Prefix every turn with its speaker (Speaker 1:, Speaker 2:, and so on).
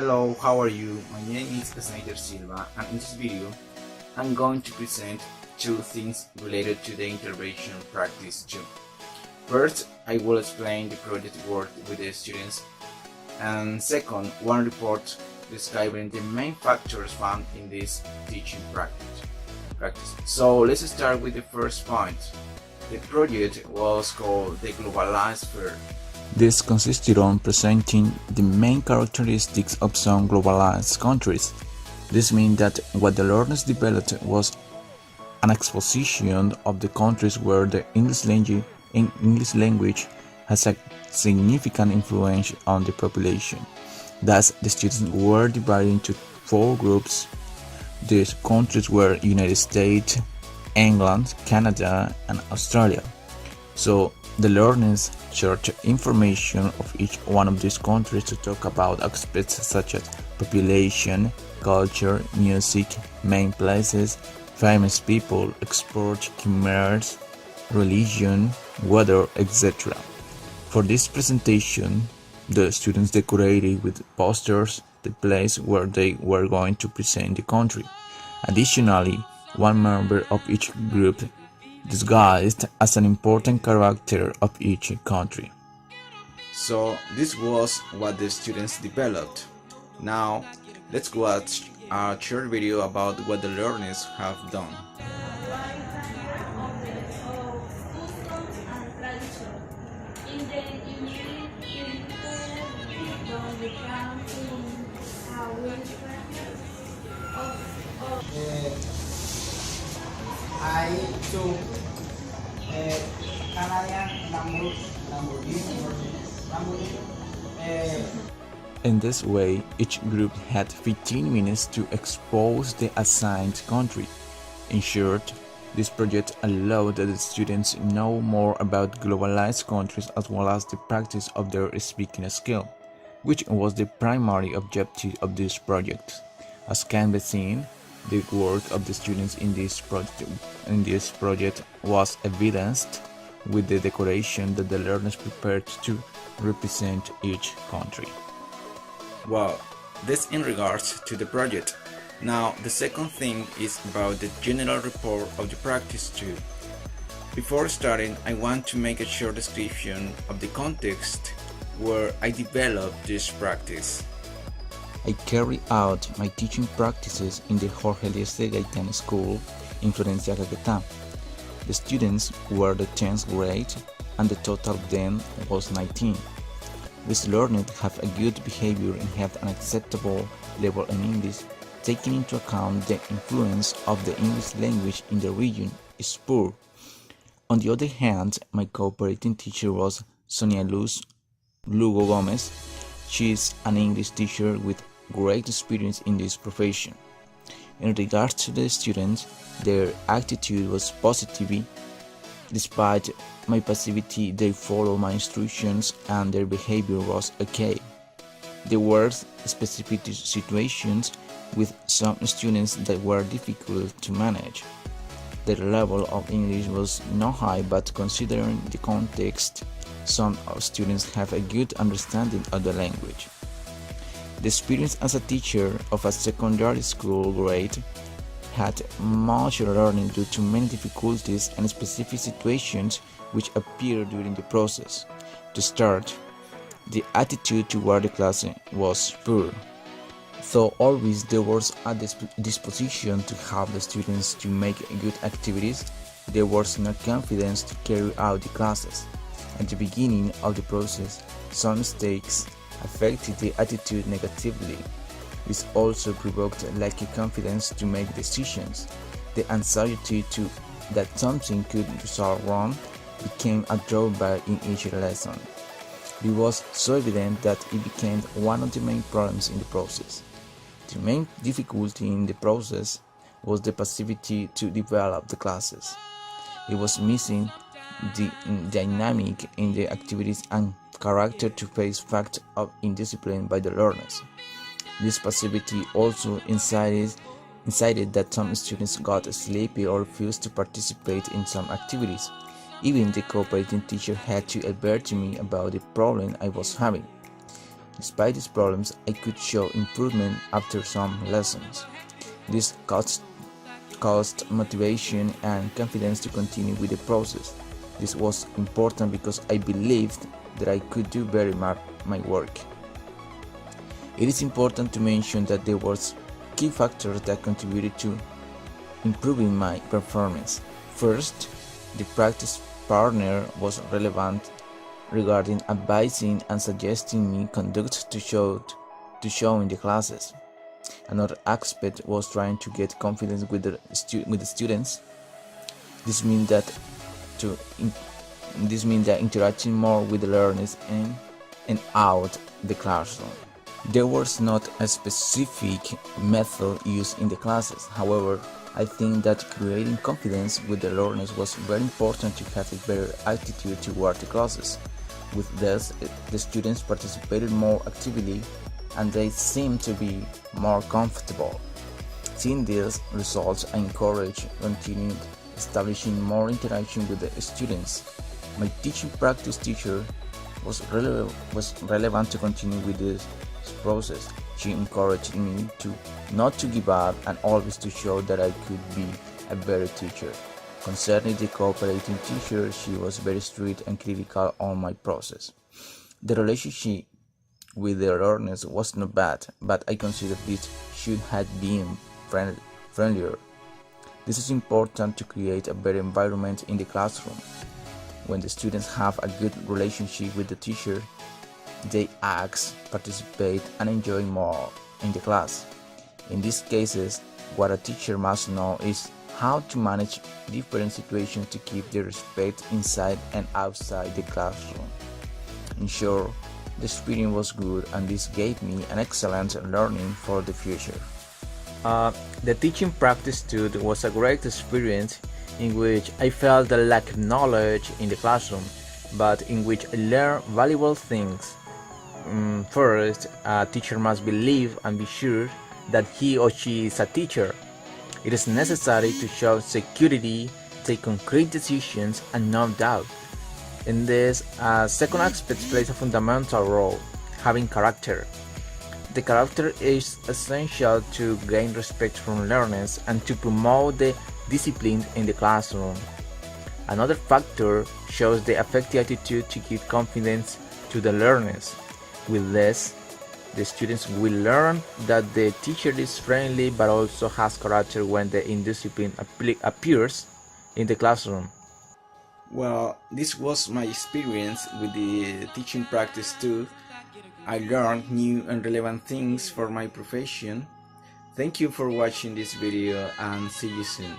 Speaker 1: Hello, how are you? My name is Esneider Silva, and in this video I'm going to present two things related to the intervention practice 2. First, I will explain the project work with the students, and second, one report describing the main factors found in this teaching practice. So let's start with the first point. The project was called the Globalized Fair.
Speaker 2: This consisted on presenting the main characteristics of some globalized countries. This means that what the learners developed was an exposition of the countries where the English language has a significant influence on the population. Thus, the students were divided into 4 groups. These countries were United States, England, Canada, and Australia. So the learners shared information of each one of these countries to talk about aspects such as population, culture, music, main places, famous people, export, commerce, religion, weather, etc. For this presentation, the students decorated with posters the place where they were going to present the country. Additionally, one member of each group disguised as an important character of each country.
Speaker 1: So this was what the students developed. Now let's watch a short video about what the learners have done.
Speaker 3: I took Canadian Lamborghini.
Speaker 2: In this way, each group had 15 minutes to expose the assigned country. In short, this project allowed the students know more about globalized countries as well as the practice of their speaking skill, which was the primary objective of this project. As can be seen, the work of the students in this project was evidenced with the decoration that the learners prepared to represent each country.
Speaker 1: Wow, this in regards to the project. Now the second thing is about the general report of the practice too. Before starting, I want to make a short description of the context where I developed this practice.
Speaker 2: I carry out my teaching practices in the Jorge Elías Gaitán School in Florencia, Caquetá. The students were the 10th grade and the total then was 19. These learners have a good behavior and have an acceptable level in English, taking into account the influence of the English language in the region is poor. On the other hand, my cooperating teacher was Sonia Luz Lugo Gomez. She is an English teacher with great experience in this profession. In regards to the students, their attitude was positive. Despite my passivity, they followed my instructions and their behavior was okay. There were specific situations with some students that were difficult to manage. Their level of English was not high, but considering the context, some students have a good understanding of the language. The experience as a teacher of a secondary school grade had much learning due to many difficulties and specific situations which appeared during the process. To start, the attitude toward the class was poor. Though always there was a disposition to help the students to make good activities, there was no confidence to carry out the classes. At the beginning of the process, some mistakes affected the attitude negatively. This also provoked lack of confidence to make decisions. The anxiety that something could result wrong became a drawback in each lesson. It was so evident that it became one of the main problems in the process. The main difficulty in the process was the passivity to develop the classes. It was missing the dynamic in the activities and character to face fact of indiscipline by the learners. This passivity also incited that some students got sleepy or refused to participate in some activities. Even the cooperating teacher had to alert me about the problem I was having. Despite these problems, I could show improvement after some lessons. This caused motivation and confidence to continue with the process. This was important because I believed that I could do better my work. It is important to mention that there was key factors that contributed to improving my performance. First, the practice partner was relevant regarding advising and suggesting me conduct to show in the classes. Another aspect was trying to get confidence with the students. This means that interacting more with the learners in and out the classroom. There was not a specific method used in the classes. However, I think that creating confidence with the learners was very important to have a better attitude toward the classes. With this, the students participated more actively and they seemed to be more comfortable. Seeing these results, I encouraged continued establishing more interaction with the students. My teaching practice teacher was relevant to continue with this process. She encouraged me to not to give up and always to show that I could be a better teacher. Concerning the cooperating teacher, she was very strict and critical on my process. The relationship with the learners was not bad, but I consider this should have been friendlier. This is important to create a better environment in the classroom. When the students have a good relationship with the teacher, they act, participate, and enjoy more in the class. In these cases, what a teacher must know is how to manage different situations to keep the respect inside and outside the classroom. In short, the experience was good and this gave me an excellent learning for the future. The teaching practice too was a great experience in which I felt the lack of knowledge in the classroom, but in which I learned valuable things. First, a teacher must believe and be sure that he or she is a teacher. It is necessary to show security, take concrete decisions, and no doubt. In this, second aspect plays a fundamental role, having character. The character is essential to gain respect from learners and to promote the discipline in the classroom. Another factor shows the effective attitude to give confidence to the learners. With this, the students will learn that the teacher is friendly but also has character when the indiscipline appears in the classroom.
Speaker 1: Well, this was my experience with the teaching practice too. I learned new and relevant things for my profession. Thank you for watching this video and see you soon.